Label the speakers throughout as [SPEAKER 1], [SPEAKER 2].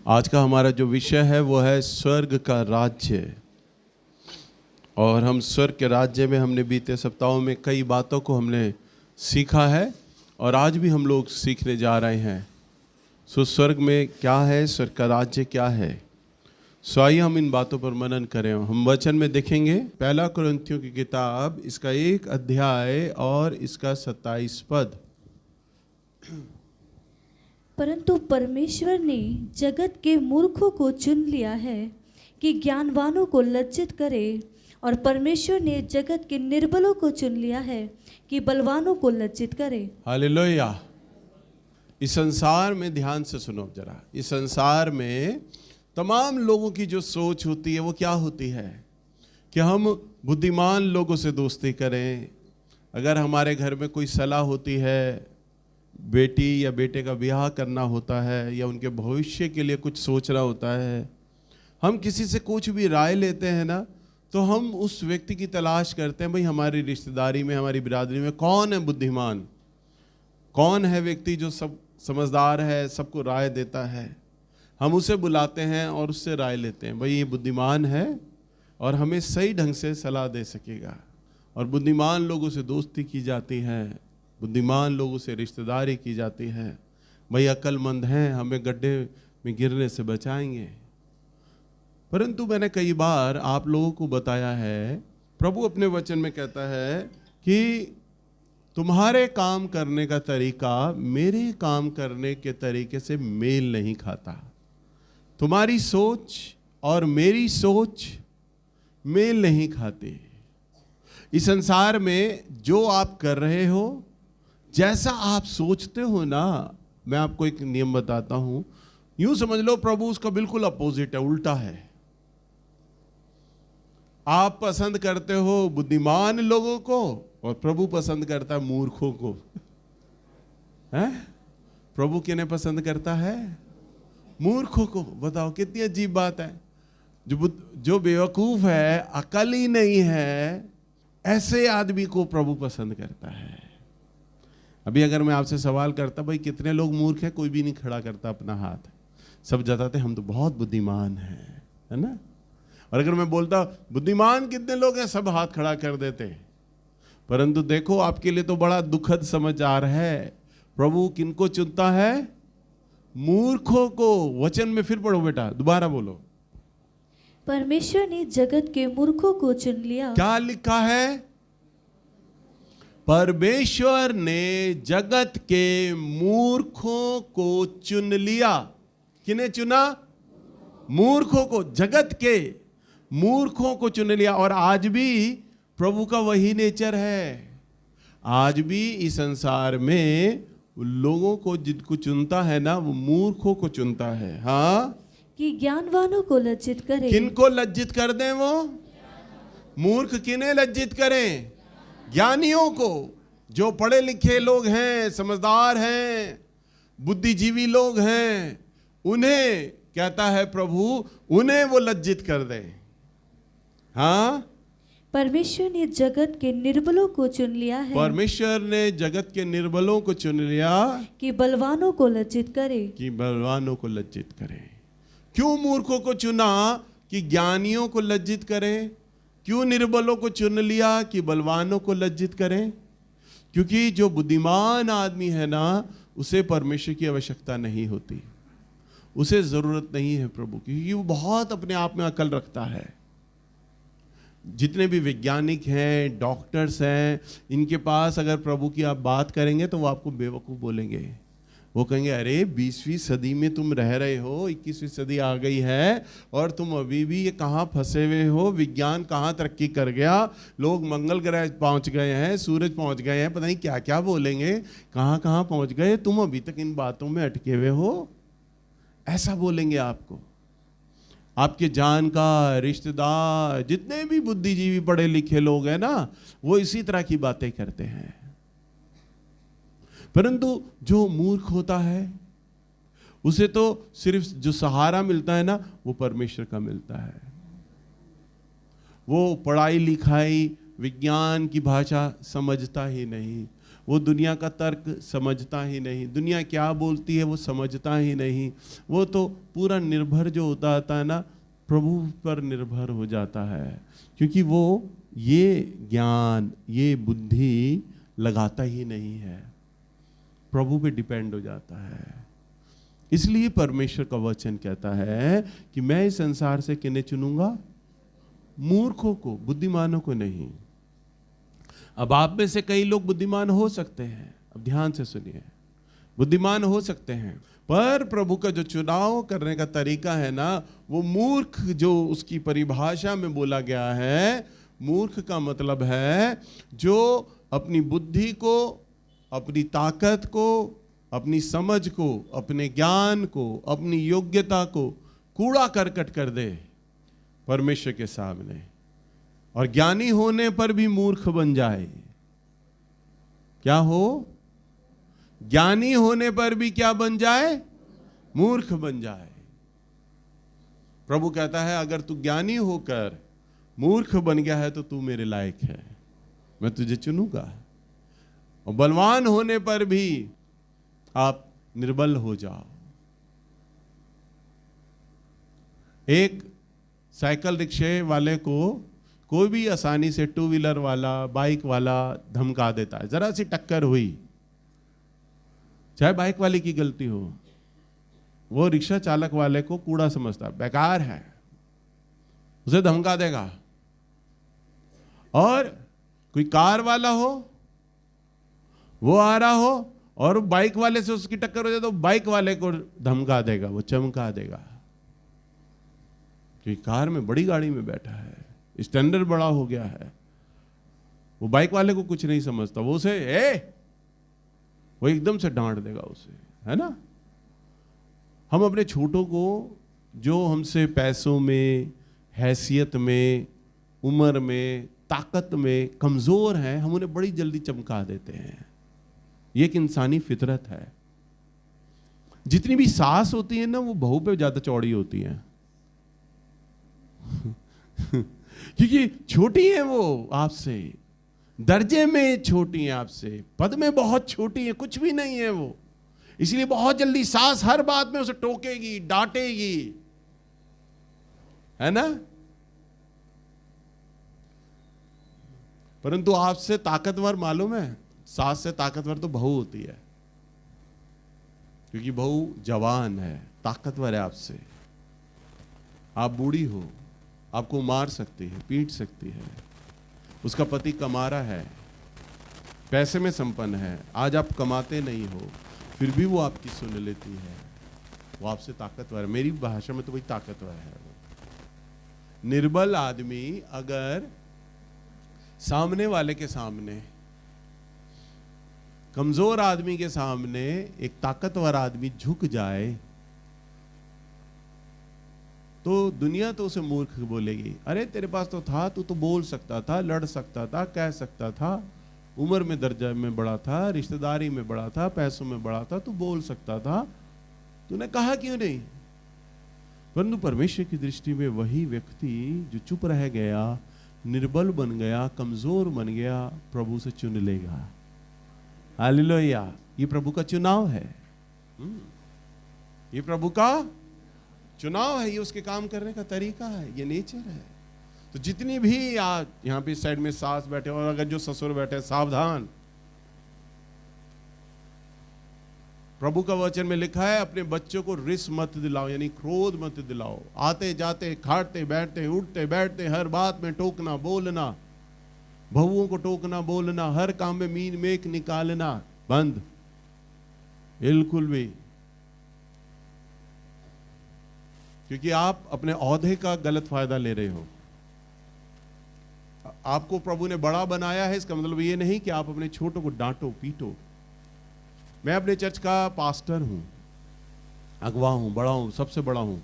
[SPEAKER 1] आज का हमारा जो विषय है वो है स्वर्ग का राज्य। और हम स्वर्ग के राज्य में हमने बीते सप्ताहों में कई बातों को हमने सीखा है और आज भी हम लोग सीखने जा रहे हैं। सो स्वर्ग में क्या है, स्वर्ग का राज्य क्या है, सो आइए हम इन बातों पर मनन करें। हम वचन में देखेंगे पहला कुरिन्थियों की किताब, इसका 1 अध्याय और इसका 27 पद।
[SPEAKER 2] परंतु परमेश्वर ने जगत के मूर्खों को चुन लिया है कि ज्ञानवानों को लज्जित करे, और परमेश्वर ने जगत के निर्बलों को चुन लिया है कि बलवानों को लज्जित करे।
[SPEAKER 1] हालेलुया। इस संसार में, ध्यान से सुनो जरा, इस संसार में तमाम लोगों की जो सोच होती है वो क्या होती है कि हम बुद्धिमान लोगों से दोस्ती करें। अगर हमारे घर में कोई सलाह होती है, बेटी या बेटे का ब्याह करना होता है या उनके भविष्य के लिए कुछ सोचना होता है, हम किसी से कुछ भी राय लेते हैं ना, तो हम उस व्यक्ति की तलाश करते हैं, भाई हमारी रिश्तेदारी में, हमारी बिरादरी में कौन है बुद्धिमान, कौन है व्यक्ति जो सब समझदार है, सबको राय देता है। हम उसे बुलाते हैं और उससे राय लेते हैं, भाई ये बुद्धिमान है और हमें सही ढंग से सलाह दे सकेगा। और बुद्धिमान लोगों से दोस्ती की जाती है, बुद्धिमान लोगों से रिश्तेदारी की जाती है। भाई अक्लमंद हैं, हमें गड्ढे में गिरने से बचाएंगे। परंतु मैंने कई बार आप लोगों को बताया है, प्रभु अपने वचन में कहता है कि तुम्हारे काम करने का तरीका मेरे काम करने के तरीके से मेल नहीं खाता। तुम्हारी सोच और मेरी सोच मेल नहीं खाती। इस संसार में जो आप कर रहे हो, जैसा आप सोचते हो ना, मैं आपको एक नियम बताता हूं, यूं समझ लो प्रभु उसका बिल्कुल अपोजिट है, उल्टा है। आप पसंद करते हो बुद्धिमान लोगों को और प्रभु पसंद करता है मूर्खों को। हैं? प्रभु किन्हें पसंद करता है? मूर्खों को। बताओ कितनी अजीब बात है। जो बेवकूफ है, अकल ही नहीं है, ऐसे आदमी को प्रभु पसंद करता है। अभी अगर मैं आपसे सवाल करता, भाई कितने लोग मूर्ख हैं, कोई भी नहीं खड़ा करता अपना हाथ, सब जताते हम तो बहुत बुद्धिमान हैं, है ना। और अगर मैं बोलता बुद्धिमान कितने लोग हैं, सब हाथ खड़ा कर देते। परंतु देखो, आपके लिए तो बड़ा दुखद समाचार है, प्रभु किनको चुनता है? मूर्खों को। वचन में फिर पढ़ो बेटा, दोबारा बोलो।
[SPEAKER 2] परमेश्वर ने जगत के मूर्खों को चुन लिया।
[SPEAKER 1] क्या लिखा है? परमेश्वर ने जगत के मूर्खों को चुन लिया। किन्हें चुना? मूर्खों को। जगत के मूर्खों को चुन लिया। और आज भी प्रभु का वही नेचर है। आज भी इस संसार में लोगों को जिनको चुनता है ना, वो मूर्खों को चुनता है। हाँ,
[SPEAKER 2] कि ज्ञानवानों को लज्जित करे।
[SPEAKER 1] किनको लज्जित कर दें वो? मूर्ख किन्हें लज्जित करें? ज्ञानियों को। जो पढ़े लिखे लोग हैं, समझदार हैं, बुद्धिजीवी लोग हैं, उन्हें कहता है प्रभु, उन्हें वो लज्जित कर दे। हाँ,
[SPEAKER 2] परमेश्वर ने जगत के निर्बलों को चुन लिया है।
[SPEAKER 1] परमेश्वर ने जगत के निर्बलों को चुन लिया
[SPEAKER 2] कि बलवानों को लज्जित करे।
[SPEAKER 1] कि बलवानों को लज्जित करे। क्यों मूर्खों को चुना? कि ज्ञानियों को लज्जित करें। क्यों निर्बलों को चुन लिया? कि बलवानों को लज्जित करें। क्योंकि जो बुद्धिमान आदमी है ना, उसे परमेश्वर की आवश्यकता नहीं होती, उसे जरूरत नहीं है प्रभु की, क्योंकि वो बहुत अपने आप में अकल रखता है। जितने भी वैज्ञानिक हैं, डॉक्टर्स हैं, इनके पास अगर प्रभु की आप बात करेंगे तो वो आपको बेवकूफ़ बोलेंगे। वो कहेंगे, अरे 20वीं सदी में तुम रह रहे हो, 21वीं सदी आ गई है और तुम अभी भी ये कहाँ फंसे हुए हो? विज्ञान कहाँ तरक्की कर गया, लोग मंगल ग्रह पहुँच गए हैं, सूरज पहुँच गए हैं, पता नहीं क्या क्या बोलेंगे, कहाँ कहाँ पहुँच गए, तुम अभी तक इन बातों में अटके हुए हो। ऐसा बोलेंगे आपको। आपके जानकार, रिश्तेदार, जितने भी बुद्धिजीवी पढ़े लिखे लोग हैं ना, वो इसी तरह की बातें करते हैं। परंतु जो मूर्ख होता है, उसे तो सिर्फ जो सहारा मिलता है ना, वो परमेश्वर का मिलता है। वो पढ़ाई लिखाई, विज्ञान की भाषा समझता ही नहीं। वो दुनिया का तर्क समझता ही नहीं, दुनिया क्या बोलती है वो समझता ही नहीं। वो तो पूरा निर्भर जो होता है ना, प्रभु पर निर्भर हो जाता है, क्योंकि वो ये ज्ञान, ये बुद्धि लगाता ही नहीं है, प्रभु पे डिपेंड हो जाता है। इसलिए परमेश्वर का वचन कहता है कि मैं इस संसार से किन्हें चुनूंगा? मूर्खों को, बुद्धिमानों को नहीं। अब आप में से कई लोग बुद्धिमान हो सकते हैं, अब ध्यान से सुनिए, बुद्धिमान हो सकते हैं, पर प्रभु का जो चुनाव करने का तरीका है ना, वो मूर्ख जो उसकी परिभाषा में बोला गया है, मूर्ख का मतलब है जो अपनी बुद्धि को, अपनी ताकत को, अपनी समझ को, अपने ज्ञान को, अपनी योग्यता को कूड़ा करकट कर दे परमेश्वर के सामने, और ज्ञानी होने पर भी मूर्ख बन जाए। क्या हो? ज्ञानी होने पर भी क्या बन जाए? मूर्ख बन जाए। प्रभु कहता है अगर तू ज्ञानी होकर मूर्ख बन गया है तो तू मेरे लायक है, मैं तुझे चुनूंगा। और बलवान होने पर भी आप निर्बल हो जाओ। एक साइकिल रिक्शे वाले को कोई भी आसानी से टू व्हीलर वाला, बाइक वाला धमका देता है, जरा सी टक्कर हुई, चाहे बाइक वाले की गलती हो, वो रिक्शा चालक वाले को कूड़ा समझता है, बेकार है, उसे धमका देगा। और कोई कार वाला हो, वो आ रहा हो और बाइक वाले से उसकी टक्कर हो जाए तो बाइक वाले को धमका देगा, वो चमका देगा, क्योंकि कार में, बड़ी गाड़ी में बैठा है, स्टैंडर्ड बड़ा हो गया है, वो बाइक वाले को कुछ नहीं समझता, वो उसे वो एकदम से डांट देगा उसे, है ना। हम अपने छोटों को जो हमसे पैसों में, हैसियत में, उम्र में, ताकत में कमजोर हैं, हम उन्हें बड़ी जल्दी चमका देते हैं। ये एक इंसानी फितरत है। जितनी भी सास होती है ना, वो बहू पे ज्यादा चौड़ी होती हैं क्योंकि छोटी है वो आपसे, दर्जे में छोटी है आपसे, पद में बहुत छोटी है, कुछ भी नहीं है वो, इसलिए बहुत जल्दी सास हर बात में उसे टोकेगी, डांटेगी, है ना। परंतु आपसे ताकतवर मालूम है, सास से ताकतवर तो बहू होती है, क्योंकि बहू जवान है, ताकतवर है आपसे। आप बूढ़ी हो, आपको मार सकती है, पीट सकती है, उसका पति कमा रहा है, पैसे में संपन्न है, आज आप कमाते नहीं हो, फिर भी वो आपकी सुन लेती है, वो आपसे ताकतवर है। मेरी भाषा में तो वही ताकतवर है। निर्बल आदमी अगर सामने वाले के सामने, कमजोर आदमी के सामने एक ताकतवर आदमी झुक जाए तो दुनिया तो उसे मूर्ख बोलेगी। अरे तेरे पास तो था, तू तो बोल सकता था, लड़ सकता था, कह सकता था, उम्र में दर्जा में बड़ा था, रिश्तेदारी में बड़ा था, पैसों में बड़ा था, तू बोल सकता था, तूने कहा क्यों नहीं। परंतु परमेश्वर की दृष्टि में वही व्यक्ति जो चुप रह गया, निर्बल बन गया, कमजोर बन गया, प्रभु से चुन लेगा। हालेलुया। ये प्रभु का चुनाव है, ये प्रभु का चुनाव है, ये उसके काम करने का तरीका है, ये नेचर है। तो जितनी भी आज यहाँ पे साइड में सास बैठे और अगर जो ससुर बैठे, सावधान। प्रभु का वचन में लिखा है अपने बच्चों को रिस मत दिलाओ, यानी क्रोध मत दिलाओ। आते जाते, खाटते बैठते, उठते बैठते, हर बात में टोकना बोलना, बहुओं को टोकना बोलना, हर काम में मीन मेक निकालना बंद, बिल्कुल भी। क्योंकि आप अपने ओहदे का गलत फायदा ले रहे हो। आपको प्रभु ने बड़ा बनाया है, इसका मतलब ये नहीं कि आप अपने छोटों को डांटो पीटो। मैं अपने चर्च का पास्टर हूं, अगवा हूं, बड़ा हूं, सबसे बड़ा हूं,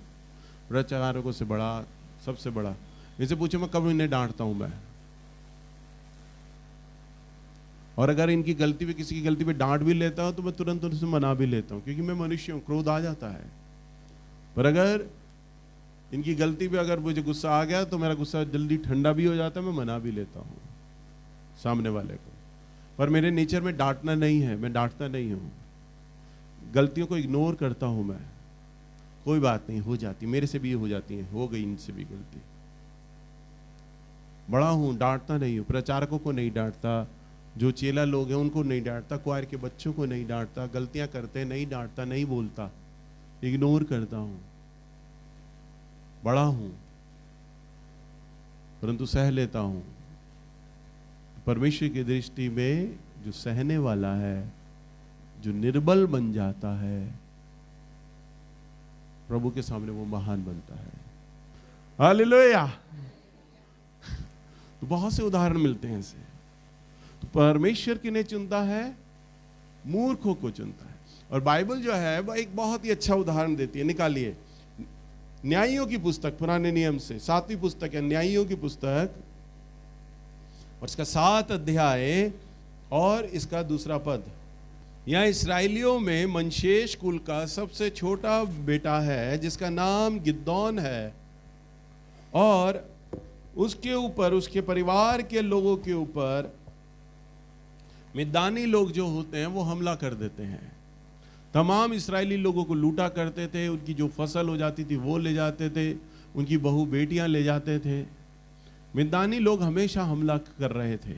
[SPEAKER 1] प्रचारकों से बड़ा, सबसे बड़ा। इनसे पूछो मैं कब इन्हें डांटता हूं मैं। और अगर इनकी गलती पे, किसी की गलती पे डांट भी लेता हूं तो मैं तुरंत उनसे मना भी लेता हूं, क्योंकि मैं मनुष्य हूं, क्रोध आ जाता है। पर अगर इनकी गलती पे अगर मुझे गुस्सा आ गया तो मेरा गुस्सा जल्दी ठंडा भी हो जाता है, मैं मना भी लेता हूं सामने वाले को। पर मेरे नेचर में डांटना नहीं है, मैं डांटता नहीं हूँ, गलतियों को इग्नोर करता हूँ मैं, कोई बात नहीं, हो जाती, मेरे से भी हो जाती है, हो गई इनसे भी गलती। बड़ा हूँ, डांटता नहीं हूँ, प्रचारकों को नहीं डांटता, जो चेला लोग हैं उनको नहीं डांटता, क्वायर के बच्चों को नहीं डांटता, गलतियां करते नहीं डांटता, नहीं बोलता, इग्नोर करता हूँ। बड़ा हूँ परंतु सह लेता हूँ। परमेश्वर की दृष्टि में जो सहने वाला है, जो निर्बल बन जाता है, प्रभु के सामने वो महान बनता है। हालेलुया। तो बहुत से उदाहरण मिलते हैं ऐसे। तो परमेश्वर किन्हें चुनता है? मूर्खों को चुनता है। और बाइबल जो है वो एक बहुत ही अच्छा उदाहरण देती है, निकालिए न्यायियों की पुस्तक, पुराने नियम से 7वीं पुस्तक है न्यायियों की पुस्तक, और इसका 7 अध्याय और इसका 2 पद। यहाँ इसराइलियों में मनशेष कुल का सबसे छोटा बेटा है जिसका नाम गिदोन है, और उसके ऊपर, उसके परिवार के लोगों के ऊपर मिद्यानी लोग जो होते हैं वो हमला कर देते हैं। तमाम इस्राएली लोगों को लूटा करते थे, उनकी जो फसल हो जाती थी वो ले जाते थे, उनकी बहू बेटियां ले जाते थे। मिद्यानी लोग हमेशा हमला कर रहे थे,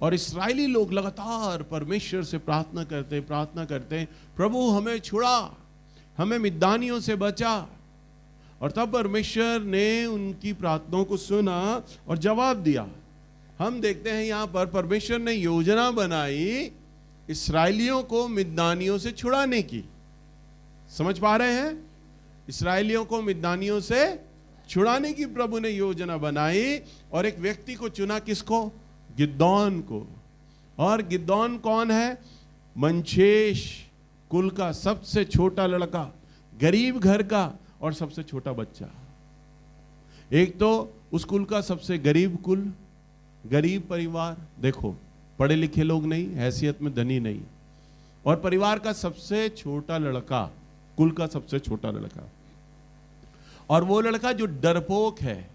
[SPEAKER 1] और इस्राएली लोग लगातार परमेश्वर से प्रार्थना करते, प्रभु हमें छुड़ा, हमें मिद्यानियों से बचा। और तब परमेश्वर ने उनकी प्रार्थनाओं को सुना और जवाब दिया। हम देखते हैं यहाँ पर परमेश्वर ने योजना बनाई इस्राएलियों को मिद्यानियों से छुड़ाने की। समझ पा रहे हैं? इस्राएलियों को मिद्यानियों से छुड़ाने की प्रभु ने योजना बनाई, और एक व्यक्ति को चुना, किसको? गिदोन को। और गिदोन कौन है? मनशेष कुल का सबसे छोटा लड़का, गरीब घर का और सबसे छोटा बच्चा। एक तो उस कुल का सबसे गरीब कुल, गरीब परिवार, देखो पढ़े लिखे लोग नहीं, हैसियत में धनी नहीं, और परिवार का सबसे छोटा लड़का, कुल का सबसे छोटा लड़का, और वो लड़का जो डरपोक है,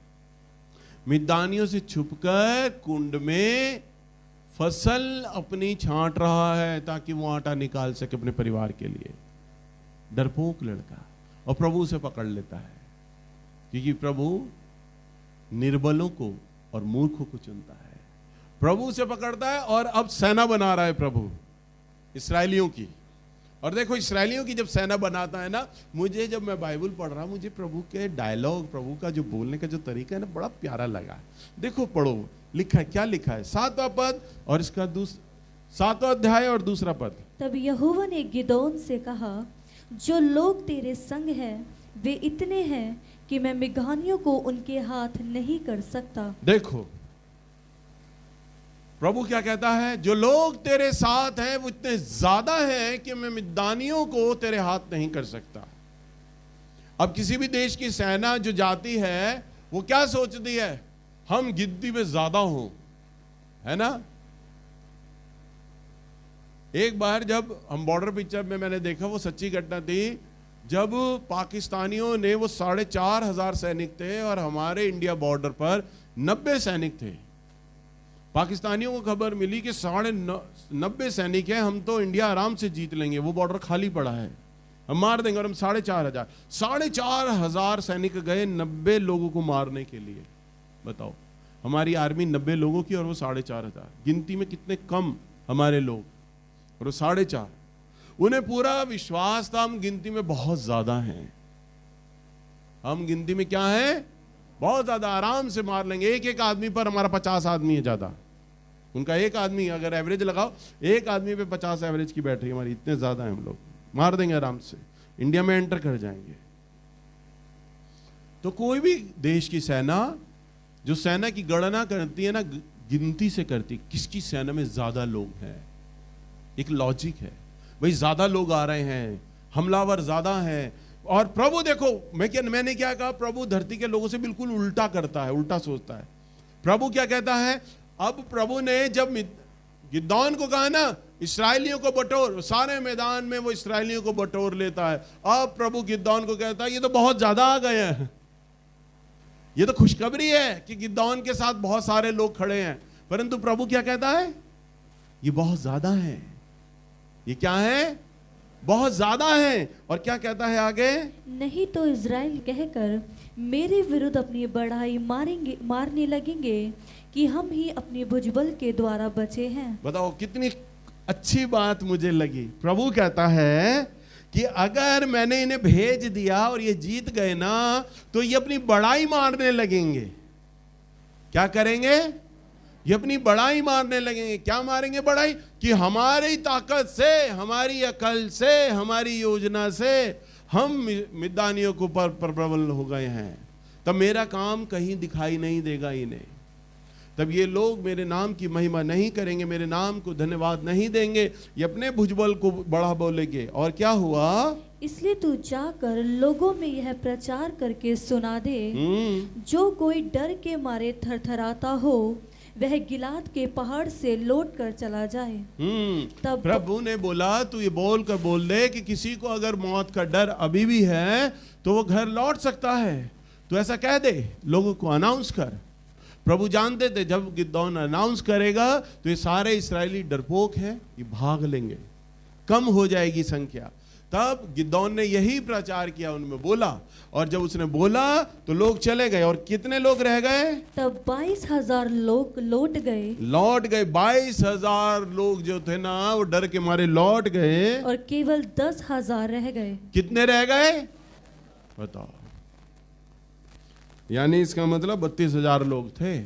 [SPEAKER 1] मिद्यानियों से छुपकर कुंड में फसल अपनी छांट रहा है ताकि वो आटा निकाल सके अपने परिवार के लिए। डरपोक लड़का। और प्रभु उसे पकड़ लेता है, क्योंकि प्रभु निर्बलों को और मूर्खों को चुनता है। प्रभु उसे पकड़ता है और अब सेना बना रहा है प्रभु इस्राएलियों की। और देखो इस्राएलियों की जब सेना बनाता है ना, मुझे जब मैं बाइबल पढ़ रहा, मुझे प्रभु के डायलॉग, प्रभु का जो बोलने का जो तरीका है ना, बड़ा प्यारा लगा। देखो पढ़ो, लिखा है, क्या लिखा है? 7वां पद और इसका 7वां अध्याय और 2 पद।
[SPEAKER 2] तब यहोवा ने गिदोन से कहा, जो लोग तेरे संग हैं वे इतने हैं कि मैं मिद्यानियों को उनके हाथ नहीं कर सकता।
[SPEAKER 1] देखो प्रभु क्या कहता है? जो लोग तेरे साथ हैं वो इतने ज्यादा हैं कि मैं मिद्यानियों को तेरे हाथ नहीं कर सकता। अब किसी भी देश की सेना जो जाती है वो क्या सोचती है? हम गिनती में ज्यादा हों, है ना? एक बार जब हम बॉर्डर पिक्चर में मैंने देखा, वो सच्ची घटना थी, जब पाकिस्तानियों ने, वो 4,500 सैनिक थे और हमारे इंडिया बॉर्डर पर 90 सैनिक थे। पाकिस्तानियों को खबर मिली कि 90 सैनिक हैं, हम तो इंडिया आराम से जीत लेंगे, वो बॉर्डर खाली पड़ा है, हम मार देंगे। और हम 4,500 सैनिक गए 90 लोगों को मारने के लिए। बताओ, हमारी आर्मी 90 लोगों की और वो 4,500। गिनती में कितने कम हमारे लोग, और वो 4,500। उन्हें पूरा विश्वास था हम गिनती में बहुत ज्यादा हैं, हम गिनती में क्या है? बहुत ज्यादा, आराम से मार लेंगे। एक आदमी पर हमारा 50 आदमी है ज्यादा, उनका एक आदमी, अगर एवरेज लगाओ, एक आदमी पे 50 एवरेज की बैटरी हमारी, इतने ज्यादा है हम लोग, मार देंगे आराम से, इंडिया में एंटर कर जाएंगे। तो कोई भी देश की सेना, जो सेना की गणना करती है ना, गिनती से करती, किसकी सेना में ज्यादा लोग हैं। एक लॉजिक है भाई, ज्यादा लोग आ रहे हैं, हमलावर ज्यादा हैं। और प्रभु देखो, मैंने क्या कहा? प्रभु धरती के लोगों से बिल्कुल उल्टा करता है, उल्टा सोचता है। प्रभु क्या कहता है? अब प्रभु ने जब गिदोन को कहा ना, इस्राएलियों को बटोर, सारे मैदान में वो इस्राएलियों को बटोर लेता है। अब प्रभु गिदोन को कहता है, ये तो बहुत ज्यादा आ गए हैं, ये तो खुशखबरी है कि गिदोन के साथ बहुत सारे लोग खड़े हैं। परंतु प्रभु क्या कहता है? ये बहुत ज्यादा है। ये क्या है? बहुत ज्यादा है। और क्या कहता है आगे?
[SPEAKER 2] नहीं तो इज़राइल कहकर मेरे विरुद्ध अपनी बढ़ाई मारने लगेंगे कि हम ही अपने भुजबल के द्वारा बचे हैं।
[SPEAKER 1] बताओ कितनी अच्छी बात मुझे लगी। प्रभु कहता है कि अगर मैंने इन्हें भेज दिया और ये जीत गए ना, तो ये अपनी बड़ाई मारने लगेंगे। क्या करेंगे? ये अपनी बड़ाई मारने लगेंगे। क्या मारेंगे बड़ाई? कि हमारी ताकत से, हमारी अकल से, हमारी योजना से हम मिद्यानियों के ऊपर प्रबल हो गए हैं। तब मेरा काम कहीं दिखाई नहीं देगा इन्हें। तब ये लोग मेरे नाम की महिमा नहीं करेंगे, मेरे नाम को धन्यवाद नहीं देंगे, ये अपने भुजबल को बड़ा बोलेंगे। और क्या हुआ?
[SPEAKER 2] इसलिए तू जाकर लोगों में यह प्रचार करके सुना दे, जो कोई डर के मारे थरथराता हो वह गिलाद के पहाड़ से लौट कर चला जाए।
[SPEAKER 1] तब प्रभु ने बोला तू ये बोल कर बोल दे कि किसी को अगर मौत का डर अभी भी है तो वो घर लौट सकता है। तो ऐसा कह दे, लोगों को अनाउंस कर। प्रभु जानते थे जब गिदोन अनाउंस करेगा तो ये सारे इस्राएली डरपोक हैं, ये भाग लेंगे, कम हो जाएगी संख्या। तब गिदोन ने यही प्रचार किया, उनमें बोला, और जब उसने बोला तो लोग चले गए। और कितने लोग रह गए?
[SPEAKER 2] तब 22,000 लोग लौट गए।
[SPEAKER 1] 22,000 लोग जो थे ना वो डर के मारे लौट गए,
[SPEAKER 2] और केवल 10,000 रह गए।
[SPEAKER 1] कितने रह गए बताओ? यानी इसका मतलब 32,000 लोग थे,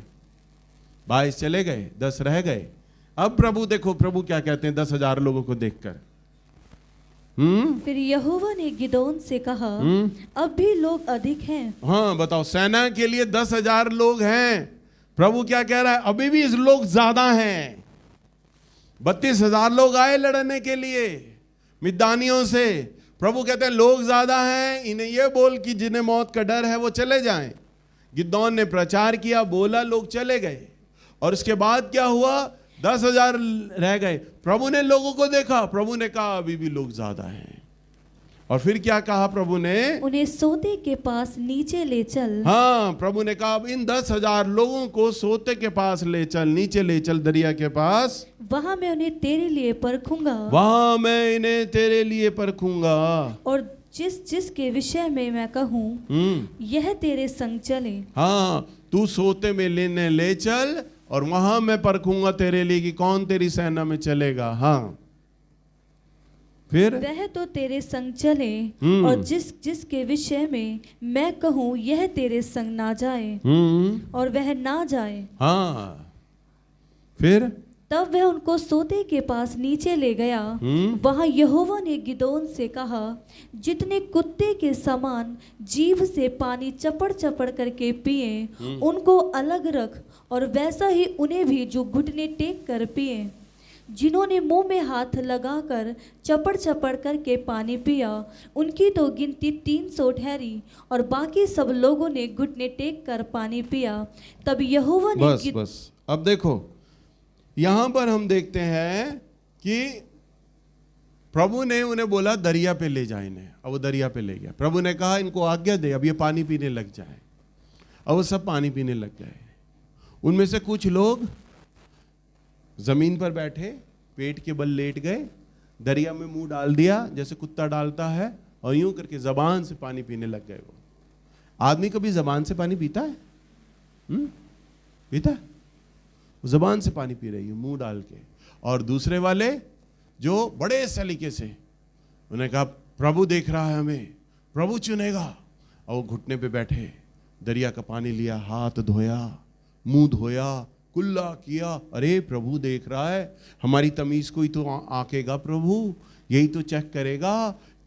[SPEAKER 1] 22 चले गए, 10 रह गए। अब प्रभु देखो, प्रभु क्या कहते हैं 10,000 लोगों को देखकर।
[SPEAKER 2] फिर यहोवा ने गिदोन से कहा, अब भी लोग अधिक हैं।
[SPEAKER 1] हाँ बताओ, सेना के लिए 10,000 लोग हैं, प्रभु क्या कह रहा है? अभी भी इस लोग ज्यादा हैं। 32,000 लोग आए लड़ने के लिए मिद्यानियों से। प्रभु कहते हैं लोग ज्यादा हैं, इन्हें यह बोल कि जिन्हें मौत का डर है वो चले जाएं। गिदोन ने प्रचार किया, बोला, लोग चले गए। और उसके बाद क्या हुआ? 10,000 रह गए। प्रभु ने लोगों को देखा, प्रभु ने कहा अभी भी लोग ज्यादा हैं। और फिर क्या कहा प्रभु ने?
[SPEAKER 2] उन्हें सोते के पास नीचे ले चल।
[SPEAKER 1] हाँ, प्रभु ने कहा अब इन 10,000 लोगों को सोते के पास ले चल, नीचे ले चल, दरिया के पास।
[SPEAKER 2] वहां मैं उन्हें तेरे लिए परखूंगा।
[SPEAKER 1] वहां मैं इन्हें तेरे लिए परखूंगा।
[SPEAKER 2] और जिस जिस के विषय में मैं कहूँ यह तेरे संग चले।
[SPEAKER 1] हाँ, तू सोते में लेने ले चल, और वहां मैं परखूंगा तेरे लिए कि कौन तेरी सेना में चलेगा। हाँ, फिर
[SPEAKER 2] वह तो तेरे संग चले, और जिस जिस के विषय में मैं कहूँ यह तेरे संग ना जाए, और वह ना जाए।
[SPEAKER 1] हाँ, फिर
[SPEAKER 2] तब वह उनको सोते के पास नीचे ले गया। वहां यहोवा ने गिदोन से कहा, जितने कुत्ते के समान जीभ से पानी चपड़ चपड़ करके पिए उनको अलग रख, और वैसा ही उन्हें भी जो घुटने टेक कर पिए। जिन्होंने मुंह में हाथ लगाकर चपड़ चपड़ करके पानी पिया उनकी तो गिनती 300 ठहरी, और बाकी सब लोगों ने घुटने टेक कर पानी पिया। तब यहोवा ने
[SPEAKER 1] बस अब देखो, यहां पर हम देखते हैं कि प्रभु ने उन्हें बोला दरिया पे ले जाए इन्हें। अब वो दरिया पे ले गया। प्रभु ने कहा इनको आज्ञा दे, अब ये पानी पीने लग जाए। अब वो सब पानी पीने लग गए। उनमें से कुछ लोग जमीन पर बैठे, पेट के बल लेट गए, दरिया में मुंह डाल दिया जैसे कुत्ता डालता है, और यूं करके जबान से पानी पीने लग गए। वो आदमी कभी जबान से पानी पीता है? पीता है? जबान से पानी पी रही है मुंह डाल के। और दूसरे वाले जो बड़े सलीके से, उन्होंने कहा प्रभु देख रहा है हमें, प्रभु चुनेगा। और वो घुटने पे बैठे, दरिया का पानी लिया, हाथ धोया, मुंह धोया, कुल्ला किया। अरे प्रभु देख रहा है, हमारी तमीज को ही तो आंकेगा प्रभु, यही तो चेक करेगा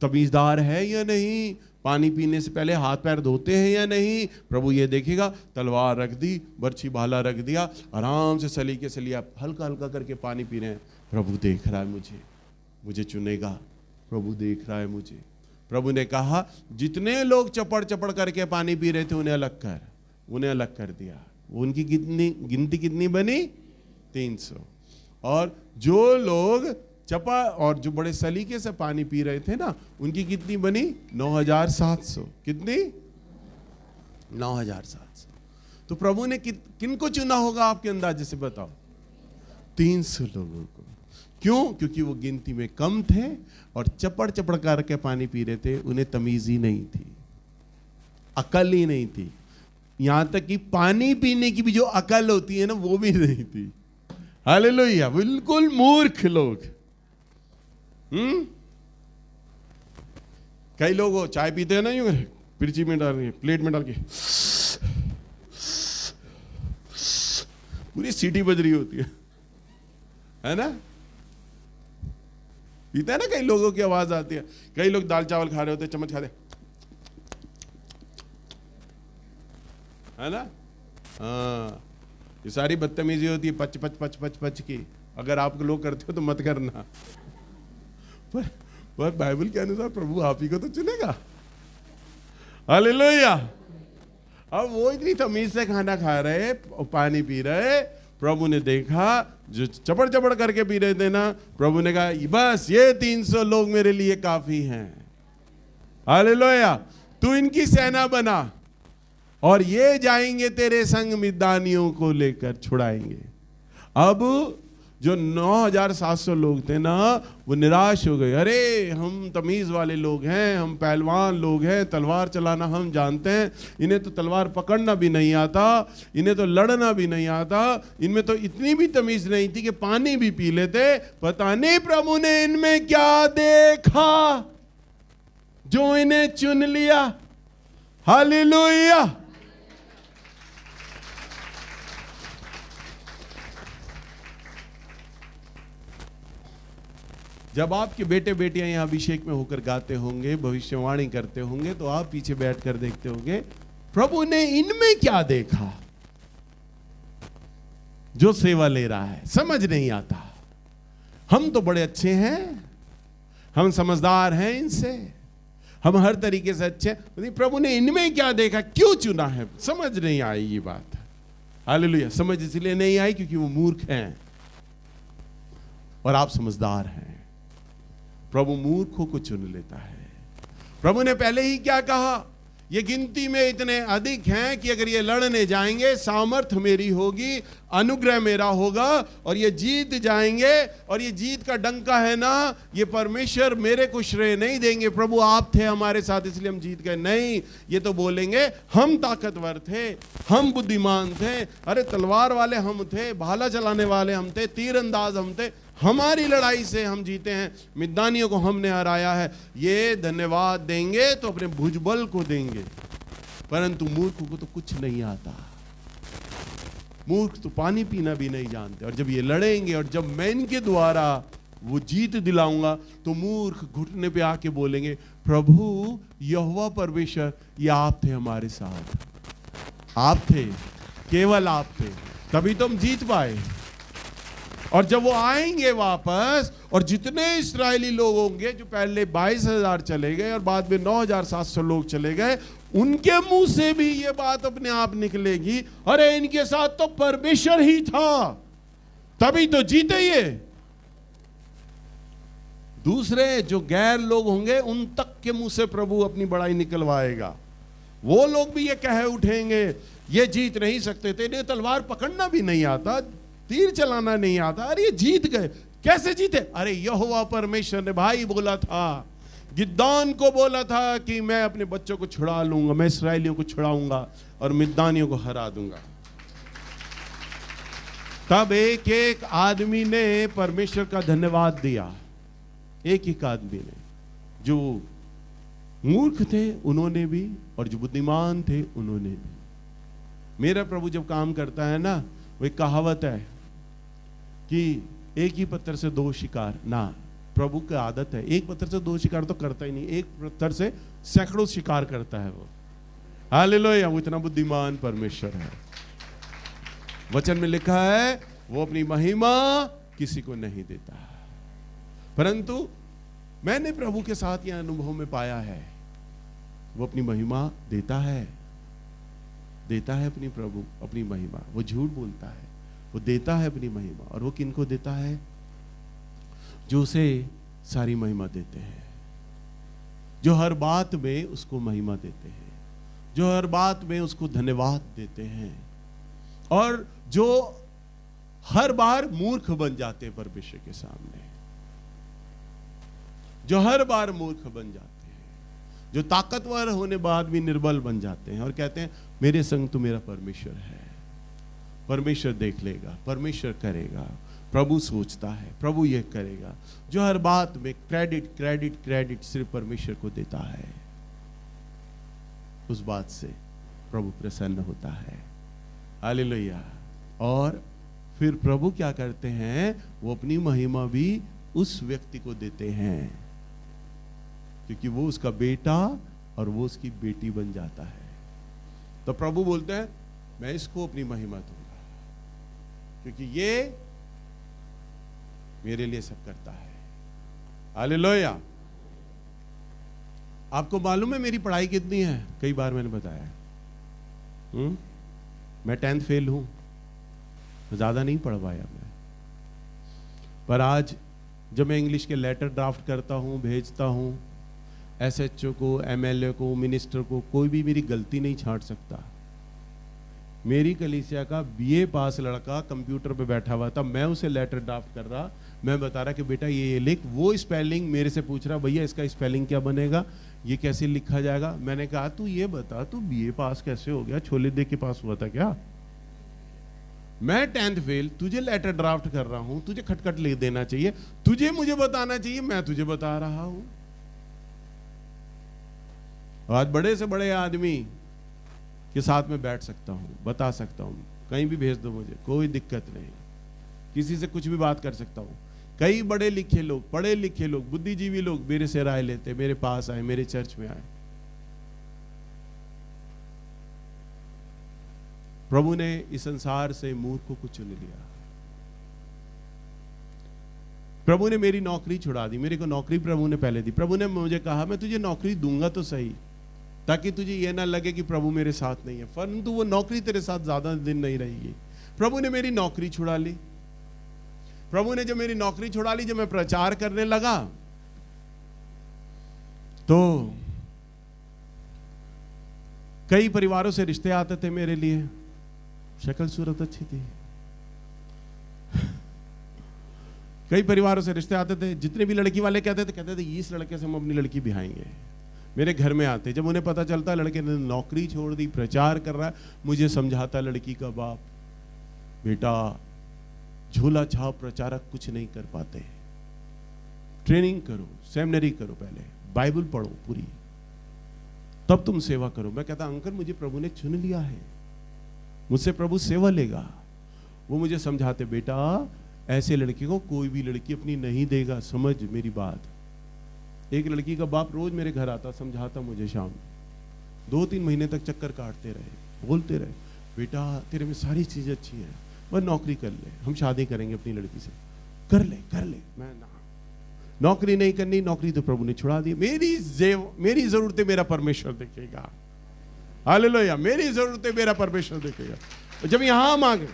[SPEAKER 1] तमीजदार है या नहीं, पानी पीने से पहले हाथ पैर धोते हैं या नहीं, प्रभु ये देखेगा। तलवार रख दी, बर्छी भाला रख दिया, आराम से सलीके से लिया, हल्का हल्का करके पानी पी रहे हैं। प्रभु देख रहा है मुझे चुनेगा, प्रभु देख रहा है मुझे। प्रभु ने कहा जितने लोग चपड़ चपड़ करके पानी पी रहे थे उन्हें अलग कर दिया। उनकी गिनती कितनी बनी? 300। और जो लोग चपा और जो बड़े सलीके से पानी पी रहे थे ना, उनकी कितनी बनी? 9,700। कितनी? 9,700। तो प्रभु ने किनको चुना होगा आपके अंदाजे से बताओ? 300 लोगों को। क्यों? क्योंकि वो गिनती में कम थे और चपड़ चपड़ करके पानी पी रहे थे, उन्हें तमीज ही नहीं थी, अकल ही नहीं थी। यहां तक कि पानी पीने की भी जो अकल होती है ना, वो भी नहीं थी। हालेलुया, बिल्कुल मूर्ख लोग। कई लोग चाय पीते हैं ना, यूं पिर्ची में डाल के, प्लेट में डाल के, पूरी सीटी बज रही होती है ना? पीते हैं ना, कई लोगों की आवाज आती है। कई लोग दाल चावल खा रहे होते, चम्मच खा रहे, है ना? हाँ, ये सारी बदतमीजी होती है, पच पच पच पच पच की। अगर आप लोग करते हो तो मत करना, पर बाइबल के अनुसार प्रभु आप ही को तो चुनेगा। हालेलुया। अब वो इतनी तमीज से खाना खा रहे, पानी पी रहे, प्रभु ने देखा जो चपड़ चपड़ करके पी रहे थे ना, प्रभु ने कहा बस ये 300 लोग मेरे लिए काफी हैं। हालेलुया, तू इनकी सेना बना और ये जाएंगे तेरे संग मिद्यानियों को लेकर छुड़ाएंगे। अब जो 9700 लोग थे ना, वो निराश हो गए। अरे हम तमीज वाले लोग हैं, हम पहलवान लोग हैं, तलवार चलाना हम जानते हैं, इन्हें तो तलवार पकड़ना भी नहीं आता, इन्हें तो लड़ना भी नहीं आता, इनमें तो इतनी भी तमीज नहीं थी कि पानी भी पी लेते। पता नहीं प्रभु ने इनमें क्या देखा जो इन्हें चुन लिया। हालेलुया। जब आपके बेटे बेटियां यहां अभिषेक में होकर गाते होंगे, भविष्यवाणी करते होंगे, तो आप पीछे बैठकर देखते होंगे प्रभु ने इनमें क्या देखा जो सेवा ले रहा है। समझ नहीं आता। हम तो बड़े अच्छे हैं, हम समझदार हैं, इनसे हम हर तरीके से अच्छे हैं। प्रभु ने इनमें क्या देखा, क्यों चुना है, समझ नहीं आई ये बात। हालेलुया। समझ इसलिए नहीं आई क्योंकि वो मूर्ख हैं और आप समझदार हैं। प्रभु मूर्खों को चुन लेता है। प्रभु ने पहले ही क्या कहा, ये गिनती में इतने अधिक हैं कि अगर ये लड़ने जाएंगे, सामर्थ मेरी होगी, अनुग्रह मेरा होगा और ये जीत जाएंगे। और ये जीत का डंका है ना, ये परमेश्वर मेरे को श्रेय नहीं देंगे, प्रभु आप थे हमारे साथ इसलिए हम जीत गए। नहीं, ये तो बोलेंगे हम ताकतवर थे, हम बुद्धिमान थे, अरे तलवार वाले हम थे, भाला चलाने वाले हम थे, तीरंदाज हम थे, हमारी लड़ाई से हम जीते हैं, मिद्यानियों को हमने हराया है। ये धन्यवाद देंगे तो अपने भुजबल को देंगे, परंतु मूर्ख को तो कुछ नहीं आता। मूर्ख तो पानी पीना भी नहीं जानते। और जब ये लड़ेंगे और जब मैं इनके द्वारा वो जीत दिलाऊंगा, तो मूर्ख घुटने पे आके बोलेंगे प्रभु यहोवा परमेश्वर, ये आप थे हमारे साथ, आप थे, केवल आप थे, तभी तो हम जीत पाए। और जब वो आएंगे वापस, और जितने इस्राएली लोग होंगे जो पहले 22,000 चले गए और बाद में 9,700 लोग चले गए, उनके मुंह से भी ये बात अपने आप निकलेगी, अरे इनके साथ तो परमेश्वर ही था, तभी तो जीते ये। दूसरे जो गैर लोग होंगे उन तक के मुंह से प्रभु अपनी बड़ाई निकलवाएगा। वो लोग भी ये कह उठेंगे ये जीत नहीं सकते थे, इन्हें तलवार पकड़ना भी नहीं आता, तीर चलाना नहीं आता, अरे ये जीत गए। कैसे जीते? अरे यहोवा परमेश्वर ने भाई बोला था, गिदोन को बोला था कि मैं अपने बच्चों को छुड़ा लूंगा, मैं इस्राएलियों को छुड़ाऊंगा और मिद्यानियों को हरा दूंगा। तब एक एक आदमी ने परमेश्वर का धन्यवाद दिया। एक एक आदमी ने, जो मूर्ख थे उन्होंने भी और जो बुद्धिमान थे उन्होंने भी। मेरा प्रभु जब काम करता है ना, वो एक कहावत है कि एक ही पत्थर से 2 शिकार ना, प्रभु की आदत है, एक पत्थर से 2 शिकार तो करता ही नहीं, एक पत्थर से सैकड़ों शिकार करता है वो। हालेलुया, वो इतना बुद्धिमान परमेश्वर है। वचन में लिखा है वो अपनी महिमा किसी को नहीं देता, परंतु मैंने प्रभु के साथ यह अनुभव में पाया है, वो अपनी महिमा देता है, देता है अपनी प्रभु अपनी महिमा। वो झूठ बोलता है, वो देता है अपनी महिमा। और वो किनको देता है? जो उसे सारी महिमा देते हैं, जो हर बात में उसको महिमा देते हैं, जो हर बात में उसको धन्यवाद देते हैं, और जो हर बार मूर्ख बन जाते हैं परमेश्वर के सामने, जो हर बार मूर्ख बन जाते हैं, जो ताकतवर होने बाद भी निर्बल बन जाते हैं और कहते हैं मेरे संग तो मेरा परमेश्वर है, परमेश्वर देख लेगा, परमेश्वर करेगा, प्रभु सोचता है, प्रभु ये करेगा। जो हर बात में क्रेडिट क्रेडिट क्रेडिट सिर्फ परमेश्वर को देता है, उस बात से प्रभु प्रसन्न होता है। हालेलुया। और फिर प्रभु क्या करते हैं, वो अपनी महिमा भी उस व्यक्ति को देते हैं, क्योंकि वो उसका बेटा और वो उसकी बेटी बन जाता है। तो प्रभु बोलते हैं मैं इसको अपनी महिमा दूंगा, क्योंकि ये मेरे लिए सब करता है। हालेलुया। आपको मालूम है मेरी पढ़ाई कितनी है? कई बार मैंने बताया, मैं 10th फेल हूं, ज्यादा नहीं पढ़ पाया मैं, पर आज जब मैं इंग्लिश के लेटर ड्राफ्ट करता हूं, भेजता हूं SHO को, MLA को, मिनिस्टर को, कोई भी मेरी गलती नहीं छांट सकता। मेरी कलीसिया का BA पास लड़का कंप्यूटर पे बैठा हुआ था, मैं उसे लेटर ड्राफ्ट कर रहा, मैं बता रहा कि बेटा ये लिख, वो स्पेलिंग मेरे से पूछ रहा, भैया इसका स्पेलिंग क्या बनेगा, ये कैसे लिखा जाएगा। मैंने कहा तू ये बता, तू BA पास कैसे हो गया, छोले दे के पास हुआ था क्या? मैं 10th फेल, तुझे लेटर ड्राफ्ट कर रहा हूं, तुझे खटखट लिख देना चाहिए, तुझे मुझे बताना चाहिए, मैं तुझे बता रहा हूं। आज बड़े से बड़े आदमी के साथ में बैठ सकता हूं, बता सकता हूं, कहीं भी भेज दो मुझे, कोई दिक्कत नहीं, किसी से कुछ भी बात कर सकता हूं। कई बड़े लिखे लोग, पढ़े लिखे लोग, बुद्धिजीवी लोग मेरे से राय लेते, मेरे पास आए, मेरे चर्च में आए। प्रभु ने इस संसार से मूर्खों को चुन लिया। प्रभु ने मेरी नौकरी छुड़ा दी, मेरे को नौकरी प्रभु ने पहले दी। प्रभु ने मुझे कहा मैं तुझे नौकरी दूंगा तो सही, ताकि तुझे यह ना लगे कि प्रभु मेरे साथ नहीं है, परंतु वो नौकरी तेरे साथ ज्यादा दिन नहीं रहेगी। प्रभु ने मेरी नौकरी छुड़ा ली। प्रभु ने जब मेरी नौकरी छुड़ा ली, जब मैं प्रचार करने लगा, तो कई परिवारों से रिश्ते आते थे मेरे लिए, शक्ल सूरत अच्छी थी, कई परिवारों से रिश्ते आते थे, जितने भी लड़की वाले कहते थे इस लड़के से हम अपनी लड़की बिहाएंगे। मेरे घर में आते, जब उन्हें पता चलता लड़के ने नौकरी छोड़ दी, प्रचार कर रहा है, मुझे समझाता लड़की का बाप, बेटा झोला छाप प्रचारक कुछ नहीं कर पाते, ट्रेनिंग करो, सेमिनरी करो, पहले बाइबल पढ़ो पूरी, तब तुम सेवा करो। मैं कहता अंकल मुझे प्रभु ने चुन लिया है, मुझसे प्रभु सेवा लेगा। वो मुझे समझाते बेटा ऐसे लड़के को कोई भी लड़की अपनी नहीं देगा, समझ मेरी बात। एक लड़की का बाप रोज मेरे घर आता, समझाता मुझे, शाम 2-3 महीने तक चक्कर काटते रहे, बोलते रहे बेटा तेरे में सारी चीजें अच्छी हैं, बस नौकरी कर ले, हम शादी करेंगे अपनी लड़की से, कर ले कर ले। मैं ना, नौकरी नहीं करनी, नौकरी तो प्रभु ने छुड़ा दी। मेरी जरूरतें मेरा परमेश्वर देखेगा। हालेलुया। मेरी जरूरतें मेरा परमेश्वर देखेगा। जब यहां मांगे,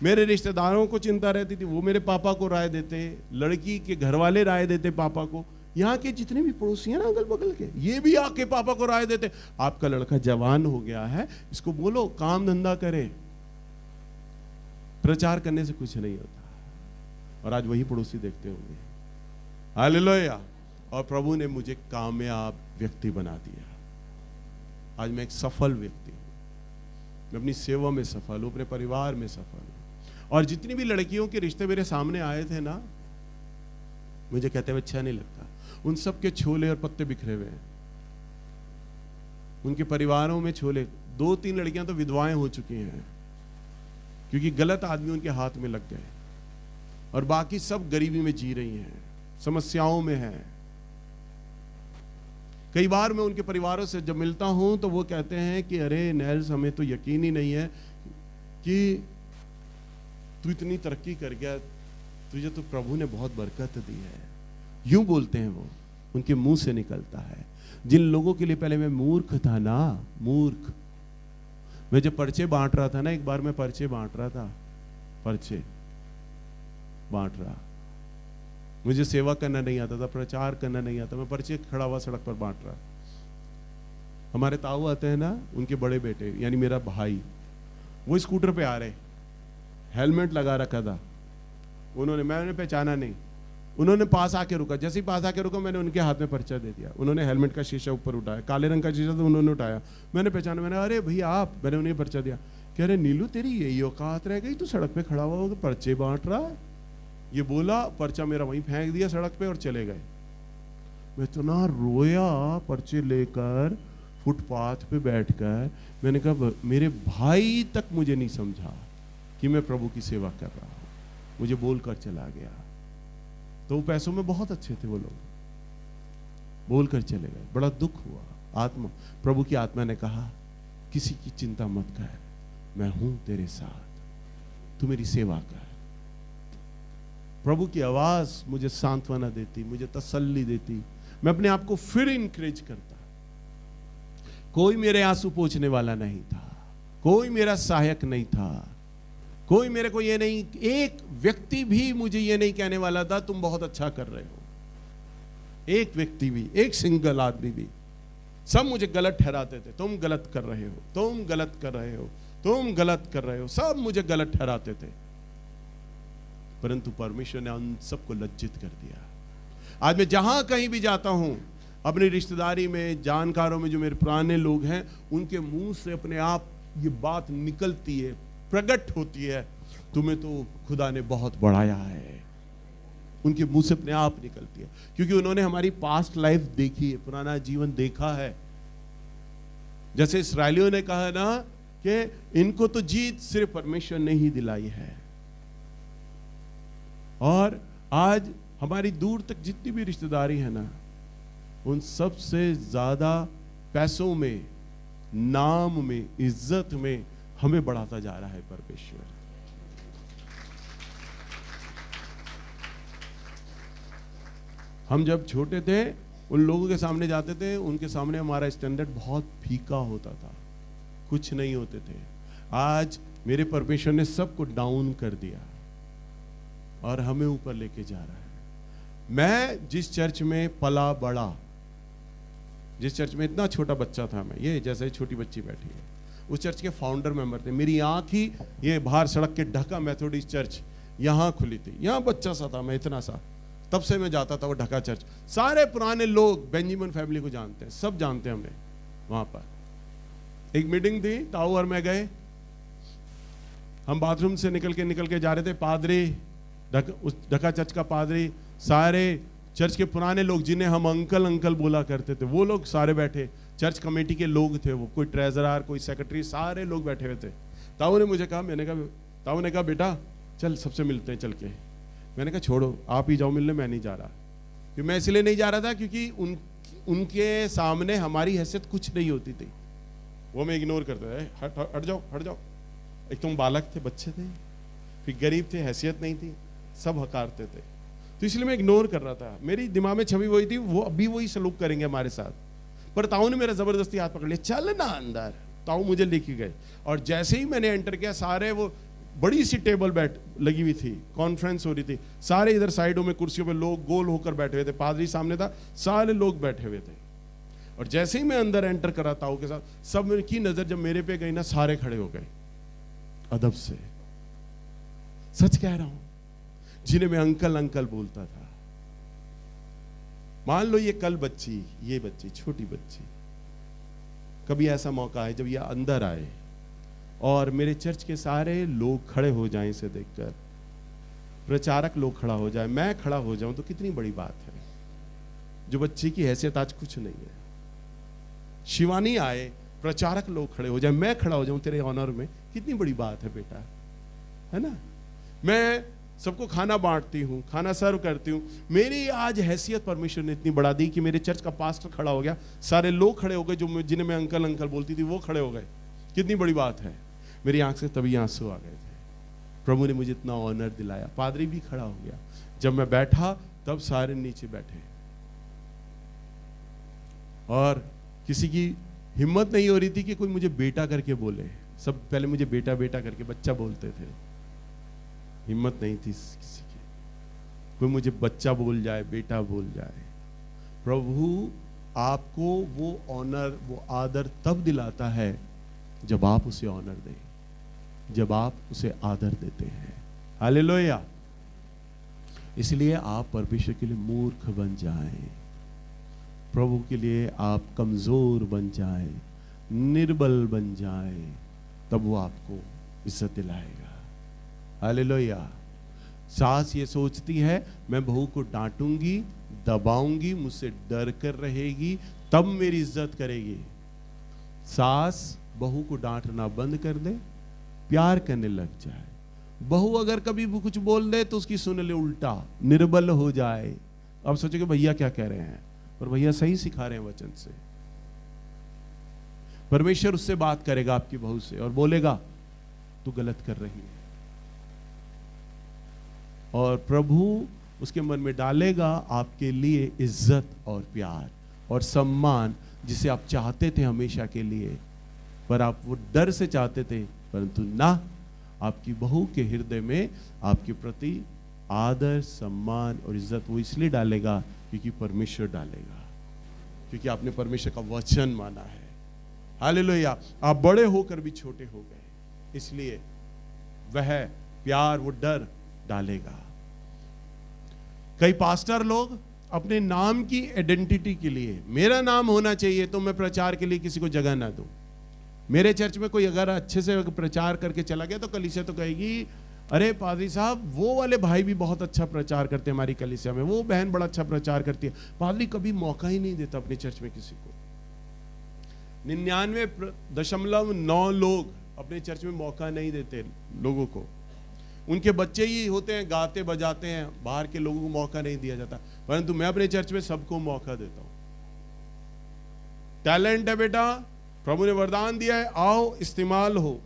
[SPEAKER 1] मेरे रिश्तेदारों को चिंता रहती थी, वो मेरे पापा को राय देते, लड़की के घर वाले राय देते पापा को, यहाँ के जितने भी पड़ोसी हैं ना अगल बगल के, ये भी आके पापा को राय देते, आपका लड़का जवान हो गया है, इसको बोलो काम धंधा करे, प्रचार करने से कुछ नहीं होता। और आज वही पड़ोसी देखते होंगे। हालेलुया। और प्रभु ने मुझे कामयाब व्यक्ति बना दिया। आज मैं एक सफल व्यक्ति हूं, मैं अपनी सेवा में सफल हूं, अपने परिवार में सफल हूं। और जितनी भी लड़कियों के रिश्ते मेरे सामने आए थे ना, मुझे कहते हुए अच्छा नहीं लगता, उन सब के छोले और पत्ते बिखरे हुए हैं, उनके परिवारों में छोले। 2-3 लड़कियां तो विधवाएं हो चुकी हैं, क्योंकि गलत आदमी उनके हाथ में लग गए, और बाकी सब गरीबी में जी रही हैं, समस्याओं में हैं। कई बार मैं उनके परिवारों से जब मिलता हूं तो वो कहते हैं कि अरे नैल्स, हमें तो यकीन ही नहीं है कि तू इतनी तरक्की कर गया, तुझे तो प्रभु ने बहुत बरकत दी है। यूं बोलते हैं वो, उनके मुंह से निकलता है। जिन लोगों के लिए पहले मैं मूर्ख था ना, मूर्ख, मैं जब पर्चे बांट रहा था ना, एक बार मैं पर्चे बांट रहा था, पर्चे बांट रहा, मुझे सेवा करना नहीं आता था, प्रचार करना नहीं आता, मैं पर्चे खड़ा हुआ सड़क पर बांट रहा। हमारे ताऊ आते हैं ना, उनके बड़े बेटे यानी मेरा भाई, वो स्कूटर पे आ रहे, हेलमेट लगा रखा था। मैंने पहचाना नहीं। उन्होंने पास आके रुका, जैसे ही पास आके रुका मैंने उनके हाथ में पर्चा दे दिया। उन्होंने हेलमेट का शीशा ऊपर उठाया, काले रंग का शीशा था, उन्होंने उठाया। मैंने पहचाना, मैंने अरे भैया आप। मैंने उन्हें पर्चा दिया। कह रहे नीलू तेरी यही औकात रह गई, तू सड़क पे खड़ा हुआ होगा पर्चे बांट रहा है। ये बोला, पर्चा मेरा वहीं फेंक दिया सड़क पे और चले गए। मैं इतना रोया पर्चे लेकर फुटपाथ पे बैठकर। मैंने कहा मेरे भाई तक मुझे नहीं समझा कि मैं प्रभु की सेवा कर रहा हूं, मुझे बोलकर चला गया। तो वो पैसों में बहुत अच्छे थे वो लोग, बोलकर चले गए। बड़ा दुख हुआ। प्रभु की आत्मा ने कहा किसी की चिंता मत कर, मैं हूं तेरे साथ, तू मेरी सेवा कर। प्रभु की आवाज मुझे सांत्वना देती, मुझे तसल्ली देती, मैं अपने आप को फिर इंकरेज करता। कोई मेरे आंसू पोंछने वाला नहीं था, कोई मेरा सहायक नहीं था, कोई मेरे को ये नहीं, एक व्यक्ति भी मुझे ये नहीं कहने वाला था तुम बहुत अच्छा कर रहे हो। एक व्यक्ति भी, एक सिंगल आदमी भी। सब मुझे गलत ठहराते थे, तुम गलत कर रहे हो, तुम गलत कर रहे हो, तुम गलत कर रहे हो, सब मुझे गलत ठहराते थे। परंतु परमेश्वर ने उन सबको लज्जित कर दिया। आज मैं जहां कहीं भी जाता हूं, अपनी रिश्तेदारी में, जानकारों में, जो मेरे पुराने लोग हैं, उनके मुंह से अपने आप ये बात निकलती है, प्रकट होती है, तुम्हें तो खुदा ने बहुत बढ़ाया है। उनके मुंह से अपने आप निकलती है, क्योंकि उन्होंने हमारी पास्ट लाइफ देखी है, पुराना जीवन देखा है। जैसे इस्राएलियों ने कहा ना कि इनको तो जीत सिर्फ परमेश्वर ने ही दिलाई है। और आज हमारी दूर तक जितनी भी रिश्तेदारी है ना, उन सब से ज्यादा पैसों में, नाम में, इज्जत में हमें बढ़ाता जा रहा है परमेश्वर। हम जब छोटे थे, उन लोगों के सामने जाते थे, उनके सामने हमारा स्टैंडर्ड बहुत फीका होता था, कुछ नहीं होते थे। आज मेरे परमेश्वर ने सबको डाउन कर दिया और हमें ऊपर लेके जा रहा है। मैं जिस चर्च में पला बड़ा, जिस चर्च में इतना छोटा बच्चा था मैं, ये जैसे छोटी बच्ची बैठी है, उस चर्च के फाउंडर मेंबर थे। मेरी आंख ही ये बाहर सड़क के ढका मेथोडिस्ट चर्च यहाँ खुली थी, यहाँ बच्चा सा था मैं, इतना सा, तब से मैं जाता था वो ढका चर्च। सारे पुराने लोग बेंजामिन फैमिली को जानते हैं, सब जानते हैं हमें। वहां पर एक मीटिंग थी, ताऊ और मैं गए, हम बाथरूम से निकल के जा रहे थे। पादरी, उस ढका चर्च का पादरी, सारे चर्च के पुराने लोग जिन्हें हम अंकल अंकल बोला करते थे, वो लोग सारे बैठे। चर्च कमेटी के लोग थे वो, कोई ट्रेजरर, कोई सेक्रेटरी, सारे लोग बैठे हुए थे। ताऊ ने मुझे कहा, ताऊ ने कहा बेटा चल सबसे मिलते हैं चल के। मैंने कहा छोड़ो, आप ही जाओ मिलने, मैं नहीं जा रहा। कि मैं इसलिए नहीं जा रहा था क्योंकि उनके सामने हमारी हैसियत कुछ नहीं होती थी, वो मैं इग्नोर करता था। हट जाओ, हट जाओ। एक तुम बालक थे, बच्चे थे, फिर गरीब थे, हैसियत नहीं थी, सब हकारते थे, तो इसलिए मैं इग्नोर कर रहा था। मेरी दिमाग में छवि वही थी, वो अभी वही सलूक करेंगे हमारे साथ। पर ताऊ ने मेरा जबरदस्ती हाथ पकड़ लिया, चल ना अंदर। ताऊ मुझे लेके गए और जैसे ही मैंने एंटर किया, सारे वो बड़ी सी टेबल लगी हुई थी, कॉन्फ्रेंस हो रही थी, सारे इधर साइडों में कुर्सियों पे लोग गोल होकर बैठे हुए थे, पादरी सामने था, सारे लोग बैठे हुए थे। और जैसे ही मैं अंदर एंटर करा ताऊ के साथ, सब की नजर जब मेरे पे गई ना, सारे खड़े हो गए अदब से। सच कह रहा हूं, जिन्हें मैं अंकल अंकल बोलता था। मान लो ये कल बच्ची, ये बच्ची, छोटी बच्ची, कभी ऐसा मौका है जब ये अंदर आए और मेरे चर्च के सारे लोग खड़े हो जाएं इसे देखकर, प्रचारक लोग खड़ा हो जाए, मैं खड़ा हो जाऊं, तो कितनी बड़ी बात है। जो बच्ची की हैसियत आज कुछ नहीं है। शिवानी आए, प्रचारक लोग खड़े हो जाए, मैं खड़ा हो जाऊं तेरे ऑनर में, कितनी बड़ी बात है बेटा, है ना। मैं सबको खाना बांटती हूँ, खाना सर्व करती हूँ, मेरी आज हैसियत परमेश्वर ने इतनी बढ़ा दी कि मेरे चर्च का पास्टर खड़ा हो गया, सारे लोग खड़े हो गए, जो जिन्हें मैं अंकल अंकल बोलती थी वो खड़े हो गए। कितनी बड़ी बात है। मेरी आंख से तभी आंसू आ गए थे। प्रभु ने मुझे इतना ऑनर दिलाया। पादरी भी खड़ा हो गया, जब मैं बैठा तब सारे नीचे बैठे और किसी की हिम्मत नहीं हो रही थी कि कोई मुझे बेटा करके बोले। सब पहले मुझे बेटा बेटा करके बच्चा बोलते थे, हिम्मत नहीं थी किसी की, कोई मुझे बच्चा बोल जाए, बेटा बोल जाए। प्रभु आपको वो ऑनर, वो आदर तब दिलाता है जब आप उसे ऑनर दें। जब आप उसे आदर देते हैं। हालेलुया। इसलिए आप परमेश्वर के लिए मूर्ख बन जाएं, प्रभु के लिए आप कमजोर बन जाएं, निर्बल बन जाएं, तब वो आपको इज्जत दिलाएगा। हालेलुया। सास ये सोचती है मैं बहू को डांटूंगी, दबाऊंगी, मुझसे डर कर रहेगी, तब मेरी इज्जत करेगी। सास बहू को डांटना बंद कर दे, प्यार करने लग जाए। बहू अगर कभी भी कुछ बोल दे तो उसकी सुन ले उल्टा, निर्बल हो जाए। अब सोचो कि भैया क्या कह रहे हैं, और भैया सही सिखा रहे हैं वचन से। परमेश्वर उससे बात करेगा आपकी बहू से और बोलेगा तू गलत कर रही है, और प्रभु उसके मन में डालेगा आपके लिए इज्जत और प्यार और सम्मान, जिसे आप चाहते थे हमेशा के लिए, पर आप वो डर से चाहते थे, परंतु ना, आपकी बहू के हृदय में आपके प्रति आदर, सम्मान और इज्जत वो इसलिए डालेगा क्योंकि परमेश्वर डालेगा, क्योंकि आपने परमेश्वर का वचन माना है। हालेलुया। आप बड़े होकर भी छोटे हो गए, इसलिए वह प्यार, वो डर डालेगा। कई पास्टर लोग अपने नाम की आइडेंटिटी के लिए, मेरा नाम होना चाहिए तो मैं प्रचार के लिए किसी को जगह ना दूं। मेरे चर्च में कोई अगर अच्छे से प्रचार करके चला गया तो कलीसिया तो कहेगी अरे पादरी साहब वो वाले भाई भी बहुत अच्छा प्रचार करते हैं हमारी कलीसिया में, वो बहन बड़ा अच्छा प्रचार करती है। पादरी कभी मौका ही नहीं देता अपने चर्च में किसी को। 99.9 लोग अपने चर्च में मौका नहीं देते लोगों को। उनके बच्चे ही होते हैं, गाते बजाते हैं, बाहर के लोगों को मौका नहीं दिया जाता। परंतु मैं अपने चर्च में सबको मौका देता हूं। टैलेंट है बेटा, प्रभु ने वरदान दिया है, आओ इस्तेमाल हो।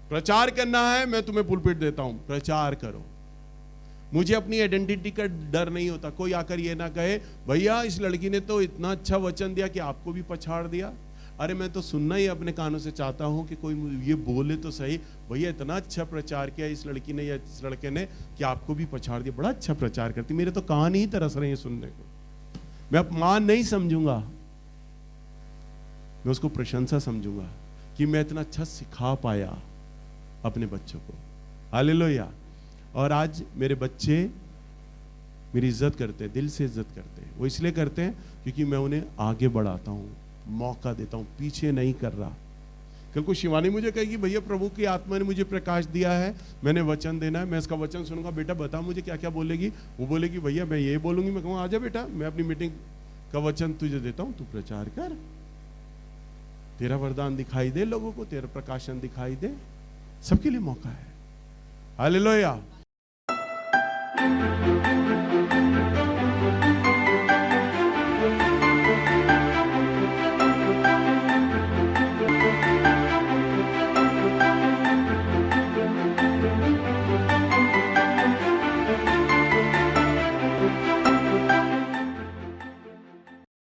[SPEAKER 1] प्रचार करना है, मैं तुम्हें पुलपिट देता हूं, प्रचार करो। मुझे अपनी आइडेंटिटी का डर नहीं होता। कोई आकर ये ना कहे भैया इस लड़की ने तो इतना अच्छा वचन दिया कि आपको भी पछाड़ दिया। अरे मैं तो सुनना ही अपने कानों से चाहता हूं कि कोई ये बोले तो सही, भैया इतना अच्छा प्रचार किया इस लड़की ने या इस लड़के ने कि आपको भी पछाड़ दिया, बड़ा अच्छा प्रचार करती। मेरे तो कान ही तरस रहे हैं सुनने को। मैं अपमान नहीं समझूंगा, मैं उसको प्रशंसा समझूंगा कि मैं इतना अच्छा सिखा पाया अपने बच्चों को। हालेलुया। और आज मेरे बच्चे मेरी इज्जत करते हैं, दिल से इज्जत करते हैं। वो इसलिए करते हैं क्योंकि मैं उन्हें आगे बढ़ाता हूँ, मौका देता हूँ, पीछे नहीं कर रहा। कल को शिवानी मुझे कहेगी भैया प्रभु की आत्मा ने मुझे प्रकाश दिया है, मैंने वचन देना है, मैं इसका वचन सुनूंगा। बेटा बता मुझे क्या क्या बोलेगी। वो बोलेगी भैया मैं ये बोलूंगी। मैं कहूँगा आजा बेटा, मैं अपनी मीटिंग का वचन तुझे देता हूँ, तू प्रचार कर, तेरा वरदान दिखाई दे लोगों को, तेरा प्रकाशन दिखाई दे। सबके लिए मौका है। हालेलुया।